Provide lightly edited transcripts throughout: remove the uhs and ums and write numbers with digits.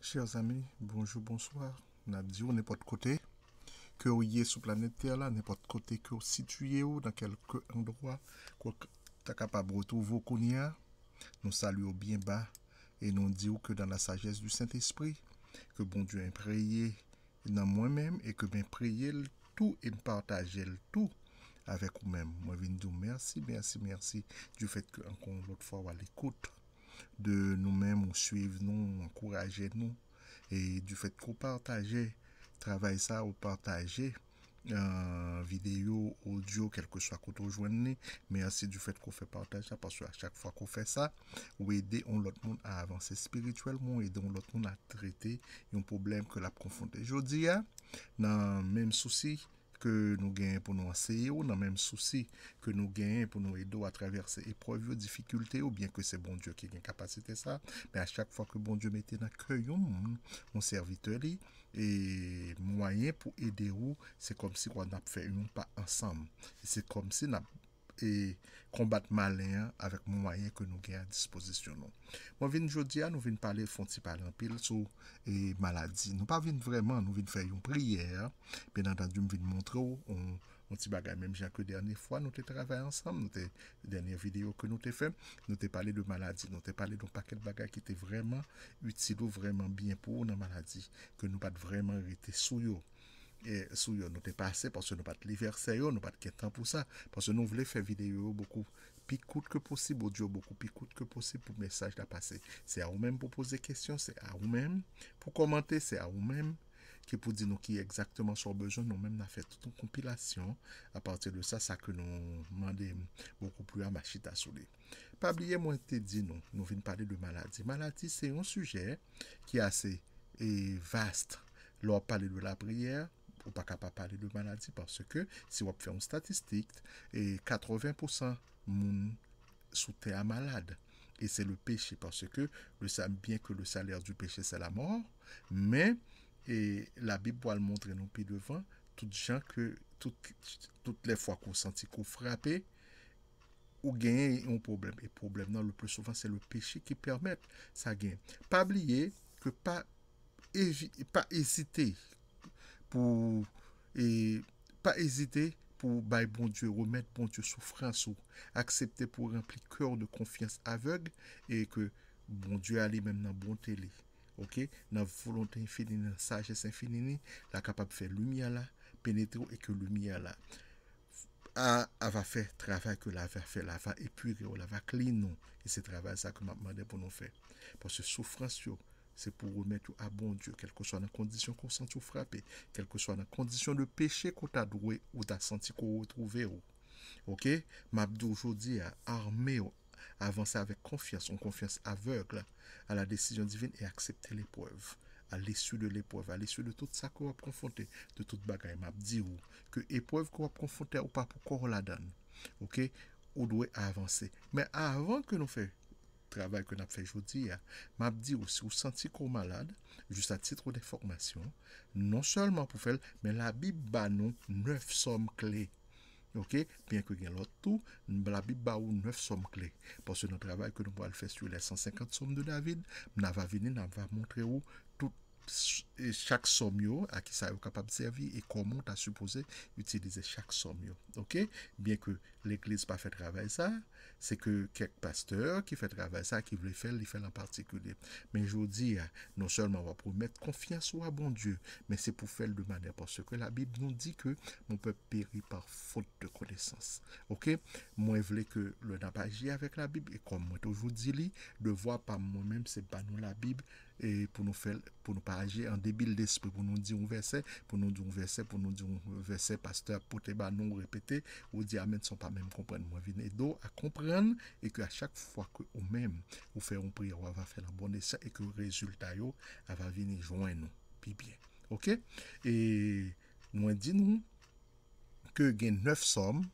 Chers amis, bonjour, bonsoir. N'a dit ou n'importe côté que vous y êtes sur planète Terre là, n'importe côté que vous situez ou dans quelque endroit que vous êtes capable de retrouver qu'on y a. Nous saluons bien bas et nous disons que dans la sagesse du Saint-Esprit, que bon Dieu a prié dans moi-même et que bien prier le tout et partager le tout avec vous-même. Moi, je viens de dire merci, merci, merci du fait que encore l'autre fois, à l'écoute de nous-mêmes, on suive nous, encourager nous et du fait qu'on partageait travail ça ou partager vidéo, audio, quel que soit qu'on te rejoigne, mais aussi du fait qu'on fait partage ça, parce qu'à chaque fois qu'on fait ça, ou aider on l'autre monde à avancer spirituellement, aider on l'autre monde à traiter un problème que l'a confronté. Je dis, dans le même souci que nous gagnons pour nous enseigner, ou dans le même souci que nous gagnons pour nous aider à traverser épreuves, difficultés, ou bien que c'est bon Dieu qui a une capacité ça, mais à chaque fois que bon Dieu mettait dans le cœur mon serviteur, et moyen pour aider vous, c'est comme si on a fait un pas ensemble. C'est comme si on a et combattre malin avec moyens que nous avons à disposition. Moi, je viens nous venons parler fonti parler en pile sur et maladie. Nous pas venons vraiment, nous venons faire une prière. Bien entendu, nous venons montrer on petit bagage même que dernière fois nous avons travaillé ensemble, nous avons dernière vidéo que nous avons fait, nous avons parlé de maladie, nous avons parlé d'un paquet de bagages qui étaient vraiment utiles ou vraiment bien pour nous maladie, que nous pas vraiment été sous eux. Et sous nous t'es passé parce que nous pas de verser nous pas de temps pour ça parce que nous voulons faire vidéo beaucoup plus courte que possible audio beaucoup plus courte que possible pour message à passer c'est à vous même pour poser questions c'est à vous même pour commenter c'est à vous même qui pour dire nous qui exactement sur besoin nous même n'a fait toute une compilation à partir de ça ça que nous demandons beaucoup plus à machita souler pas oublier moi te dit nous venons parler de maladie c'est un sujet qui est assez vaste lors parler de la prière ou pas capable de parler de maladie parce que si on fait une statistique et 80% moun sous terre malade et c'est le péché parce que bien que le salaire du péché c'est la mort mais et la Bible va le montrer nous plus devant toutes gens que toutes les fois qu'on sentit qu'on frappé ou gagner un problème et problème non le plus souvent c'est le péché qui permet ça gagne pas oublier que pas hésiter pour et pas hésiter pour bailler bon Dieu, remettre bon Dieu souffrance ou accepter pour remplir cœur de confiance aveugle et que bon Dieu allait même dans bonté li. OK, dans volonté infinie, dans sagesse infinie, la capable de faire lumière là, pénétrer et que lumière là elle va faire travail que la va faire, la va épurer, la va cleaner et c'est travail ça que m'a demandé pour nous faire parce que souffrance c'est pour remettre à bon Dieu, quelle que soit la condition qu'on sent ou frappé, quelle que soit la condition de péché qu'on t'a doué ou t'a senti qu'on retrouvé. Ok? M'abdou aujourd'hui a armé, avancer avec confiance, une confiance aveugle à la décision divine et accepter l'épreuve. À l'issue de l'épreuve, à l'issue de tout ça qu'on va confronter, de toute bagaille, m'a dit que l'épreuve qu'on va confronter ou pas pour qu'on la donne. Ok? On doit avancer. Mais avant que nous fassions travail que nous avons fait aujourd'hui, m'a dit aussi, vous sentez qu'on est malade, juste à titre d'information, non seulement pour faire, mais la Bible bat nous 9 sommes clés. Ok, bien que bien l'autre tout, la Bible bat nous 9 sommes clés. Parce que notre travail que nous allons faire sur les 150 sommes de David, nous allons venir, nous allons montrer où tout chaque somme à qui ça est capable de servir et comment tu as supposé utiliser chaque somme. OK? Bien que l'église pas fait travail ça, c'est que quelques pasteurs qui fait travail ça qui veulent faire, ils font en particulier. Mais je vous dis, non seulement on va pour mettre confiance au bon Dieu, mais c'est pour faire de manière parce que la Bible nous dit que mon peuple périt par faute de connaissance. OK? Moi, je voulais que le n'a pas agi avec la Bible et comme moi toujours dit, de voir par moi-même, c'est pas nous la Bible et pour nous faire pour nous pas agir en débile d'esprit pour nous dire un verset pour nous dire un verset pour nous dire un verset pasteur pour te ba nous répéter ou dire amen sont pas même comprendre moi venez d'eau à comprendre et que à chaque fois que ou même ou faire une prière on va faire un bon essai et que le résultat yo va venir joindre nous puis bien. OK et moi dit nous que gain 9 sommes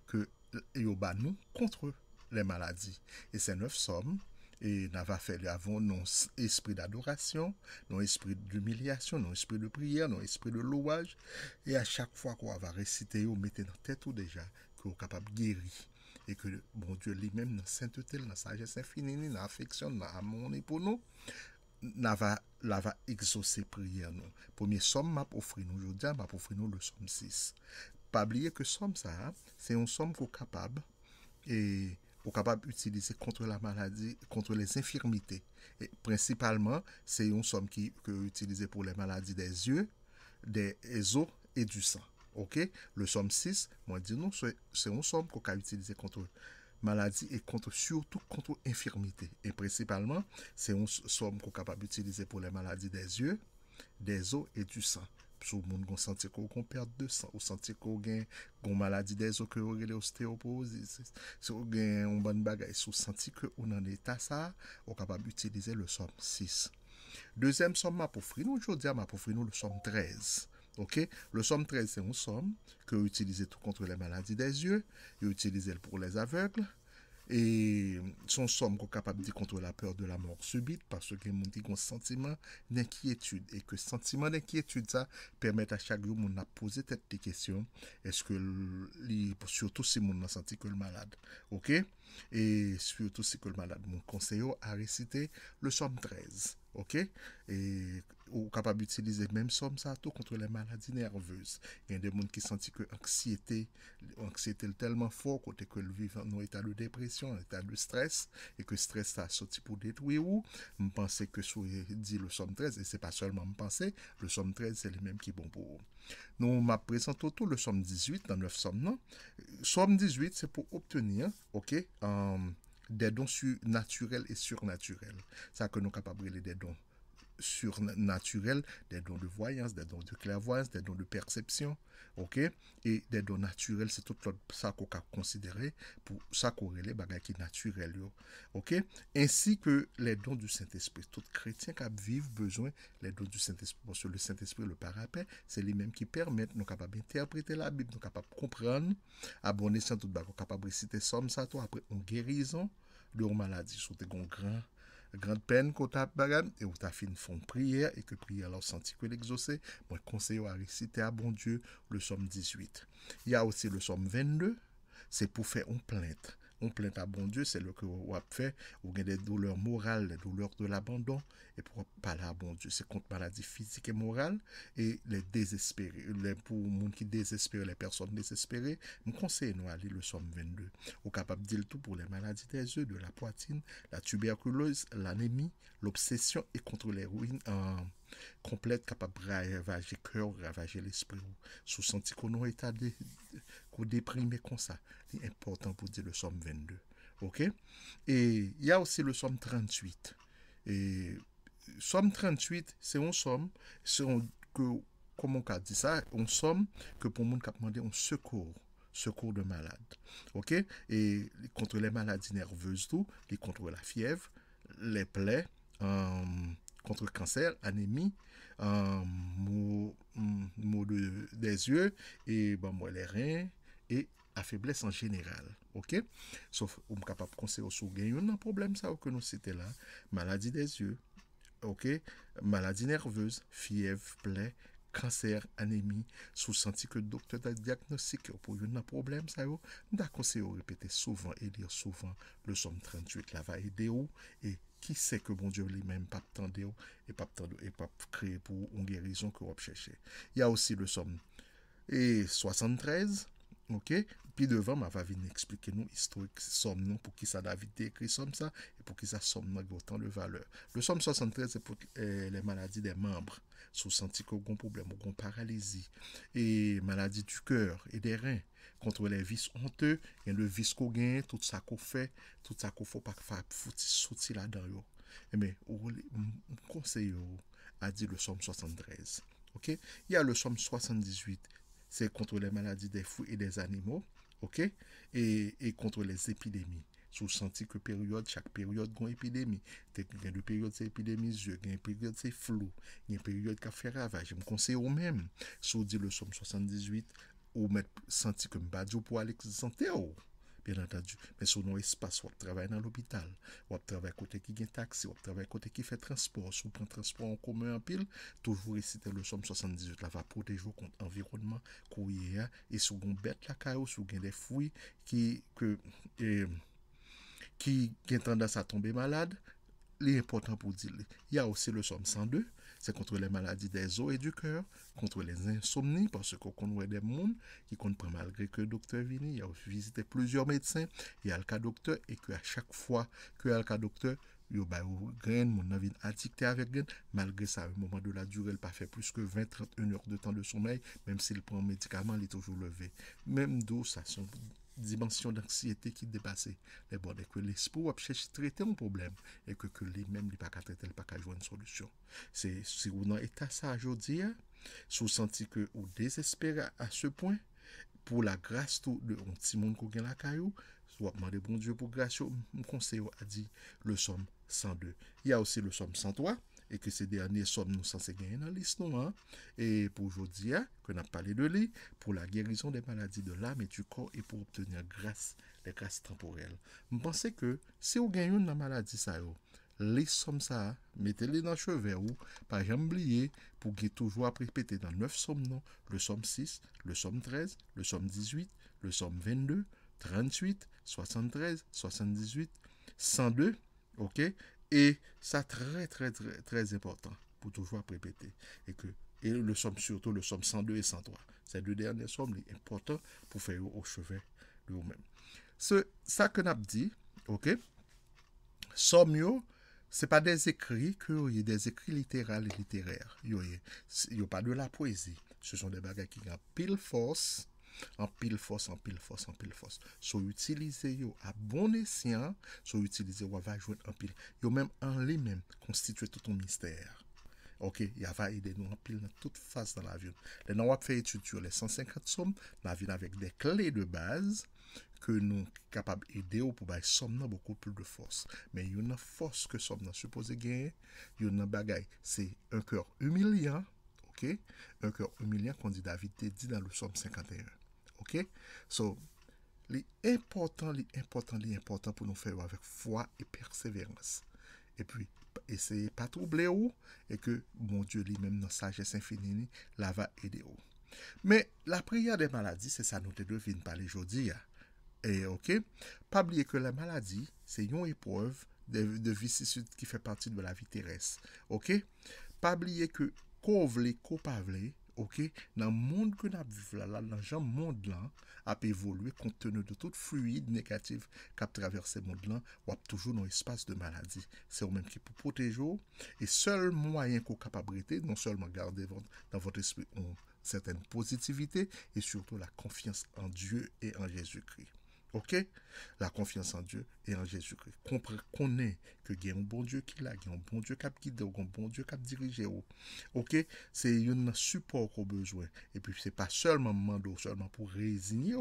que yo ba nous contre les maladies et ces 9 sommes et nous avons fait avant nos esprit d'adoration, nos esprit d'humiliation, nos esprit de prière, nos esprit de louage. Et à chaque fois qu'on va réciter, on mettez dans tête ou déjà qu'on est capable de guérir. Et que bon Dieu lui-même, dans la sainteté, dans la sagesse infinie, dans l'affection, dans l'amour pour nous, la va exaucer prière nous. Premier somme m'a offert nous aujourd'hui, m'a offert nous le somme 6. Pas oublier que somme ça, c'est une somme qu'on est capable et on est capable d'utiliser contre la maladie, contre les infirmités. Et principalement, c'est une somme qui est utilisée pour les maladies des yeux, des os et du sang. OK? Le somme 6, moi dis nous, c'est une somme qu'on peut utiliser contre maladie et surtout contre infirmité. Et principalement, c'est une somme qu'on est capable d'utiliser pour les maladies des yeux, des os et du sang. Si vous sentez qu'on a perte de sang, ou sentez qu'on a une maladie des os, que vous avez l'ostéoporose, si vous avez une bonne bagaille, si vous sentez que vous en état ça, vous êtes capable d'utiliser le somme 6. Deuxième somme, ma pour nous, aujourd'hui, ma pour nous, le somme 13. OK? Le somme 13, c'est une somme que vous utilisez tout contre les maladies des yeux, vous utilisez pour les aveugles, et son somme qu'on est capable de dire contre la peur de la mort subite parce que les gens ont un sentiment d'inquiétude et que ce sentiment d'inquiétude ça permet à chaque jour de poser des questions est-ce que surtout si on a senti que le malade ok et surtout si que le malade mon conseil à réciter le somme 13 ok et ou capable d'utiliser même somme ça tout contre les maladies nerveuses il y a des gens qui sentent que l'anxiété est tellement fort côté que le vivant dans état de dépression état de stress et que stress ça sorti pour détruire ou je pense que sur dit le somme 13 et c'est pas seulement me penser le somme 13 c'est le même qui est bon pour nous m'a présenté tout le somme 18 dans 9 sommes non somme 18 c'est pour obtenir ok des dons naturels et surnaturels ça que nous capables des dons surnaturels, des dons de voyance, des dons de clairvoyance, des dons de perception, ok? Et des dons naturels, c'est tout ça qu'on a considéré pour ça corréler bagaille qui naturel, ok? Ainsi que les dons du Saint-Esprit. Tout chrétien qui vivent besoin les dons du Saint-Esprit. Parce que le Saint-Esprit, le parapet, c'est les mêmes qui permettent nous capables d'interpréter la Bible, nous capables de comprendre, abonner sans tout bagaille, capables de réciter somme ça, toi après une guérison de une maladie. C'était un grande peine qu'on t'a bagade et où t'as fait une fond prière et que prière alors senti que l'exaucer moi conseille à réciter à bon Dieu le somme 18 il y a aussi le somme 22 c'est pour faire une plainte à bon Dieu c'est le que vous avez fait ou des douleurs morales des douleurs de l'abandon et pour parler à bon Dieu c'est contre maladie physique et morale et les désespérés pour les gens qui désespèrent les personnes désespérées me conseille nous aller le somme 22 ou capable de dire tout pour les maladies des yeux de la poitrine la tuberculose l'anémie l'obsession et contre les ruines complètes capables de ravager le cœur ravager l'esprit sous senti qu'on est état qu'on déprimé comme ça c'est important pour dire le somme 22 ok et il y a aussi le somme 38 et somme 38 c'est une somme que comment on dit ça une somme que pour monde qui a demandé un secours de malade ok et contre les maladies nerveuses tout et contre la fièvre les plaies contre le cancer anémie maux des yeux et bon moi les reins et à faiblesse en général ok sauf on est capable de conseiller au gain un problème ça que nous c'était là maladie des yeux ok maladie nerveuse fièvre plaie cancer anémie sous senti que le docteur a diagnostiqué pour un problème ça yo m'a conseillé répéter souvent et lire souvent le somme 38 là va aider ou et qui sait que bon Dieu lui-même pas attendre et pas créer pour une guérison que vous cherchez il y a aussi le somme et 73 ok puis devant ma va venir expliquer nous historique somme non pour qui ça David écrit somme ça et pour qui ça somme non autant de valeur le somme 73 c'est pour les maladies des membres sous senti qu'on a un problème ou qu'on paralysie et maladie du cœur et des reins contre les vices honteux et le vice qu'on gagne tout ça qu'on fait tout ça qu'on faut pas faire sortir là-dedans yo et mais conseil a dit le somme 73 ok il y a le somme 78 c'est contre les maladies des fous et des animaux ok et contre les épidémies sous senti que chaque période une épidémie il y a deux périodes c'est épidémie yeux il y a une période c'est flou il y a une période qui a fait ravage je me conseille au même sous dit le somme 78 ou mettre senti que m'badjo pour aller santé bien entendu mais sur nos espace ou travailler dans l'hôpital ou travailler côté qui gagne taxi ou travailler côté qui fait transport ou prend transport en commun en pile toujours réciter le somme 78 là va protéger contre environnement courir et sur une bête la caillou sur des fruits qui ont tendance à tomber malade l'important pour dire, il y a aussi le somme 102, c'est contre les maladies des os et du cœur, contre les insomnies, parce qu'on connaît des gens qui comprennent malgré que le docteur vini, il a visité plusieurs médecins, il y a le cas docteur, et qu'à chaque fois qu'il y a le cas docteur, yo ba ou graine, mon avis addicté avec graine, malgré ça, au moment de la durée, il pas fait plus que 20-31 heures de temps de sommeil, même s'il prend un médicament, il est toujours levé. Même d'où ça, son dimension d'anxiété qui dépasse les bords, et que l'esprit a cherché à traiter un problème, et que lui même il pas qu'à traiter, il pas qu'à jouer une solution. C'est si vous dans état ça aujourd'hui, si vous sentez que vous désespérez à ce point, pour la grâce tout de un petit monde qui a la caillou, soit demander bon Dieu pour grâce, me conseille à dire le somme 102. Il y a aussi le somme 103, et que ces derniers sommes nous censés gagner dans l'histoire. Et pour aujourd'hui, qu'on a parlé de lui, pour la guérison des maladies de l'âme et du corps, et pour obtenir grâce, les grâces temporelles. Je pense que si vous gagnez une maladie, ça les sommes ça, mettez-les dans le chevet ou, par jamais oublier, pour qu'il toujours à répéter dans 9 sommes, non, le somme 6, le somme 13, le somme 18, le somme 22, 38, 73, 78, 102, ok? Et ça très très très très important pour toujours répéter. Et le somme surtout, le somme 102 et 103. Ces deux dernières sommes, c'est important pour faire au chevet de vous-même. Ça que nous dit, ok? Somme yo, c'est pas des écrits que y a des écrits littéraux et littéraires. Il y a pas de la poésie. Ce sont des bagages qui ont pile force, en pile force, en pile force, en pile force. So utiliser yo à bon escient, so utiliser ou va jouer en pile. Yo même en lui-même constitue tout un mystère. Ok, il va aider nous en pile dans toute phase dans la vie. Les nous fait étude sur les 150 sommes, la vie avec des clés de base que nous capables d'aider pour bailler somme beaucoup plus de force. Mais il y a une force que somme supposé gagner, il y a une bagaille, c'est un cœur humiliant, ok? Un cœur humiliant qu'on dit David dit dans le somme 51. Ok? So, l'important pour nous faire avec foi et persévérance. Et puis, essayez pas troubler ou, et que mon Dieu lui-même, dans sa sagesse infinie, la va aider ou. Mais la prière des maladies, c'est ça nous te devine parler aujourd'hui. Et ok, pas oublier que la maladie, c'est une épreuve de vicissitude qui fait partie de la vie terrestre. Ok, pas oublier que qu'on vle, qu'on pas vle, ok, dans le monde que nous vivons là, dans le monde là, a évolué compte tenu de tout fluide négatif qui a traversé le monde là, ou a toujours dans espace de maladie. C'est au même qui pour protéger, et seul moyen qu'on capable non seulement garder dans votre esprit une certaine positivité, et surtout la confiance en Dieu et en Jésus-Christ. Ok? La confiance en Dieu et en Jésus-Christ. Connaît que il y a un bon Dieu qui l'a, il y a un bon Dieu qui a guidé, un bon Dieu qui a dirigé. Ok? C'est un support qu'on a besoin. Et puis, c'est pas seulement mando, seulement pour résigner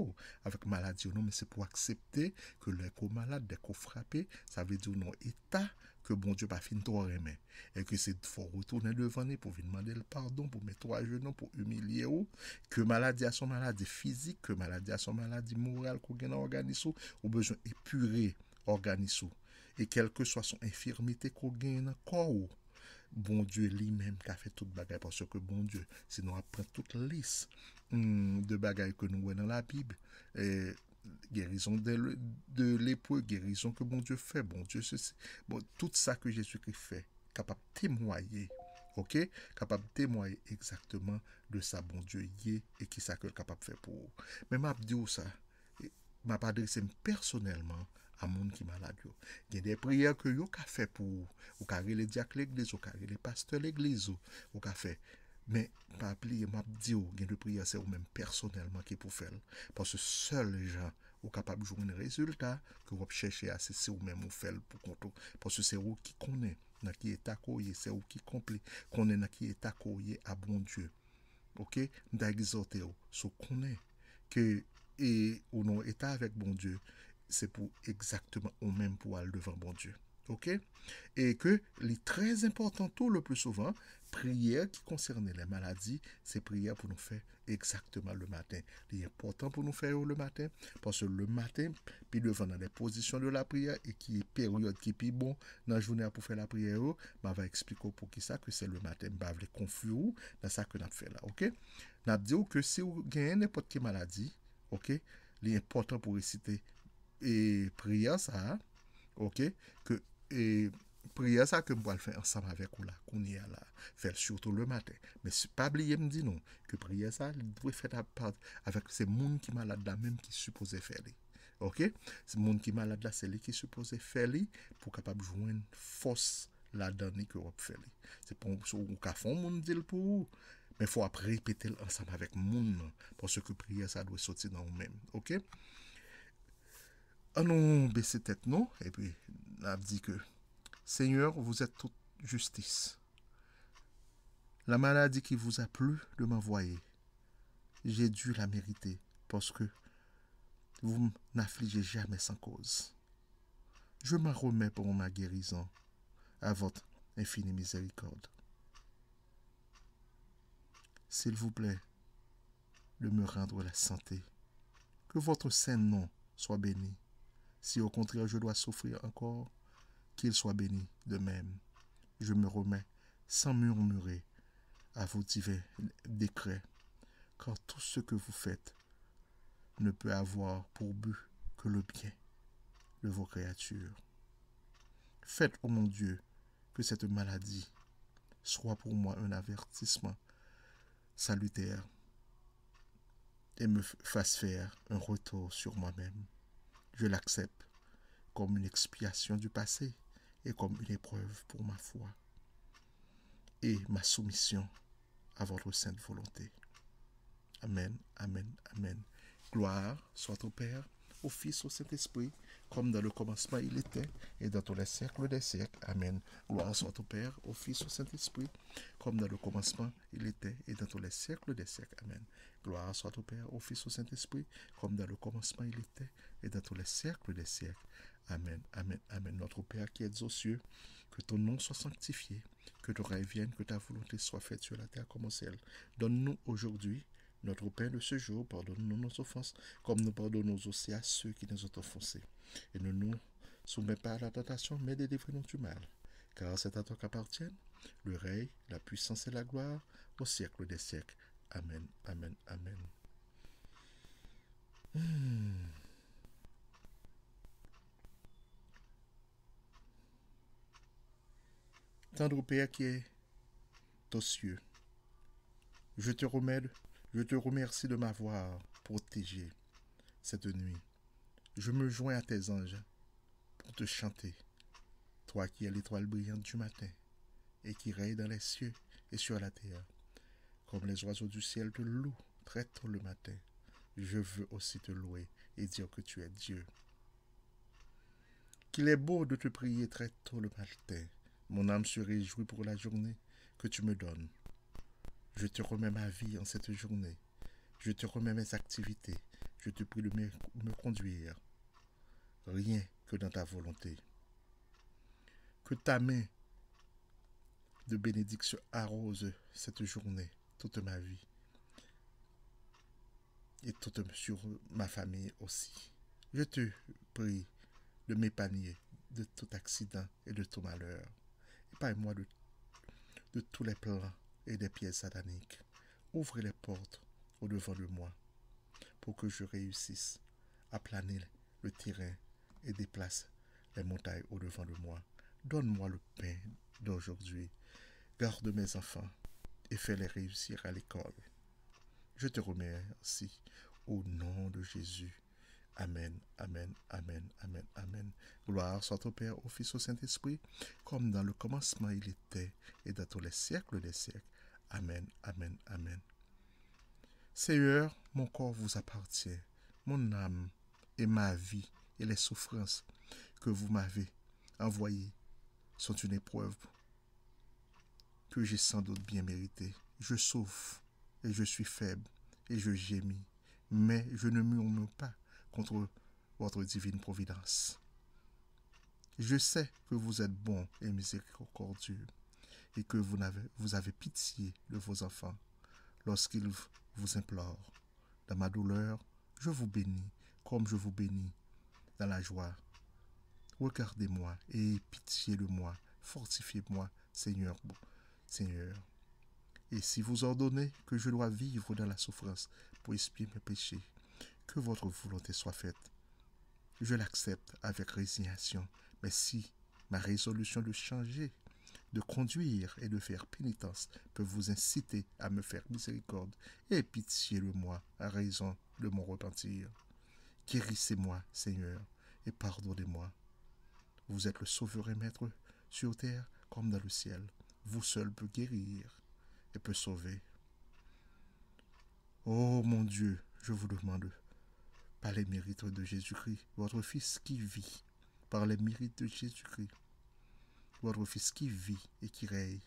avec maladie, non, mais c'est pour accepter que les malades, dès qu'on frappe, ça veut dire non état que bon Dieu pas fin toi remet et que c'est faut retourner devant lui pour lui demander le pardon, pour mettre trois genoux, pour humilier ou que maladie à son maladie physique, que maladie à son maladie morale qu'on gagne dans l'organisme ou besoin épurer organisme et quelle que soit son infirmité qu'on gagne dans corps, bon Dieu lui-même qui a fait toute bagaille parce que bon Dieu sinon après toute liste de bagailles que nous voyons dans la Bible et guérison de l'épreuve, guérison que bon Dieu fait, bon Dieu ceci, bon, tout ça que Jésus-Christ fait, capable de témoigner, ok, capable de témoigner exactement de ça bon Dieu y est et qui ça que capable de faire pour vous. Mais m'a dit ça, m'a pas adressé personnellement à monde qui malade yo. Il y a des prières que yo ka fait pour ou ka les diacres l'église, ou ka les pasteurs l'église, ou ka fait. Mais pas oublier m'a dit il y a des prières c'est ou même personnellement qui pour faire parce que seuls les gens ou capable de jouer un résultat que vous cherchez à c'est ou même ou faire pour compte parce que c'est vous qui connaît dans qui est accoyer, c'est vous qui complet connaît dans qui est accoyer à bon Dieu. OK, d'exhorter so connaît que et ou non état avec bon Dieu, c'est pour exactement ou même pour aller devant bon Dieu. Ok? Et que les très important tout le plus souvent, prière qui concerne les maladies, c'est prière pour nous faire exactement le matin. Il est important pour nous faire le matin, parce que le matin, puis devant dans les positions de la prière, et qui est période qui est plus bon dans la journée pour faire la prière, je vais expliquer pour qui ça, que c'est le matin, je vais confus dans ça que nous fait là. Ok? Nous dit que si vous gagnez n'importe quelle maladie, ok? Il est important pour réciter et prière ça, ok? Que et prière ça que moi le faire ensemble avec vous là, qu'on y a là, faire surtout le matin. Mais c'est pas oublier me dire non, que prière ça, il doit faire avec ces gens qui malades là même qui supposé faire. OK? C'est monde qui malade là, c'est lui qui supposé faire pour capable joindre force là-dedans que vous faire. C'est pour ou ka font monde dire pour vous. Mais faut après répéter ensemble avec monde parce que prière ça doit sortir dans vous-même. OK? Allons baisser tête non et puis on a dit que Seigneur, vous êtes toute justice. La maladie qui vous a plu de m'envoyer, j'ai dû la mériter parce que vous n'affligez jamais sans cause. Je m'en remets pour ma guérison à votre infinie miséricorde. S'il vous plaît, de me rendre la santé. Que votre saint nom soit béni. Si au contraire je dois souffrir encore, qu'il soit béni de même. Je me remets sans murmurer à vos divins décrets, car tout ce que vous faites ne peut avoir pour but que le bien de vos créatures. Faites, ô mon Dieu, que cette maladie soit pour moi un avertissement salutaire et me fasse faire un retour sur moi-même. Je l'accepte comme une expiation du passé et comme une épreuve pour ma foi et ma soumission à votre sainte volonté. Amen, amen, amen. Gloire soit au Père, au Fils, au Saint-Esprit, comme dans le commencement il était, et dans tous les siècles des siècles. Amen. Gloire soit au Père, au Fils, au Saint-Esprit, comme dans le commencement il était, et dans tous les siècles des siècles. Amen. Gloire soit au Père, au Fils, au Saint-Esprit, comme dans le commencement il était, et dans tous les siècles des siècles. Amen, amen, amen. Notre Père qui es aux cieux, que ton nom soit sanctifié, que ton règne vienne, que ta volonté soit faite sur la terre comme au ciel. Donne-nous aujourd'hui notre pain de ce jour, pardonne-nous nos offenses, comme nous pardonnons aussi à ceux qui nous ont offensés. Et ne nous soumets pas à la tentation, mais délivre-nous du mal. Car c'est à toi qu'appartiennent le règne, la puissance et la gloire, au siècle des siècles. Amen, amen, amen. Tendre Père qui est aux cieux, je te remercie de m'avoir protégé cette nuit. Je me joins à tes anges pour te chanter, toi qui es l'étoile brillante du matin et qui règne dans les cieux et sur la terre. Comme les oiseaux du ciel te louent très tôt le matin, je veux aussi te louer et dire que tu es Dieu. Qu'il est beau de te prier très tôt le matin. Mon âme se réjouit pour la journée que tu me donnes. Je te remets ma vie en cette journée. Je te remets mes activités. Je te prie de me conduire. Rien que dans ta volonté. Que ta main de bénédiction arrose cette journée, toute ma vie. Et toute sur ma famille aussi. Je te prie de m'épargner de tout accident et de tout malheur. Épargne-moi de tous les plans et des pièges sataniques. Ouvre les portes au-devant de moi pour que je réussisse à planer le terrain et déplace les montagnes au-devant de moi. Donne-moi le pain d'aujourd'hui. Garde mes enfants et fais-les réussir à l'école. Je te remercie au nom de Jésus. Amen, amen, amen, amen, amen. Gloire soit au Père, au Fils, au Saint-Esprit, comme dans le commencement il était, et dans tous les siècles des siècles. Amen, amen, amen. Seigneur, mon corps vous appartient, mon âme et ma vie et les souffrances que vous m'avez envoyées sont une épreuve que j'ai sans doute bien méritée. Je souffre et je suis faible et je gémis, mais je ne murmure pas contre votre divine providence. Je sais que vous êtes bon et miséricordieux et que vous avez pitié de vos enfants lorsqu'ils vous implorent. Dans ma douleur, je vous bénis comme je vous bénis dans la joie. Regardez-moi et ayez pitié de moi. Fortifiez-moi, Seigneur, Seigneur. Et si vous ordonnez que je dois vivre dans la souffrance pour expier mes péchés, que votre volonté soit faite. Je l'accepte avec résignation, mais si Ma résolution de changer, de conduire et de faire pénitence peut vous inciter à me faire miséricorde et pitié de moi à raison de mon repentir. Guérissez-moi, Seigneur, et pardonnez-moi. Vous êtes le souverain maître sur terre comme dans le ciel. Vous seul peut guérir et peut sauver. Oh mon Dieu, je vous demande, par les mérites de Jésus-Christ, votre Fils qui vit, par les mérites de Jésus-Christ, votre Fils qui vit et qui règne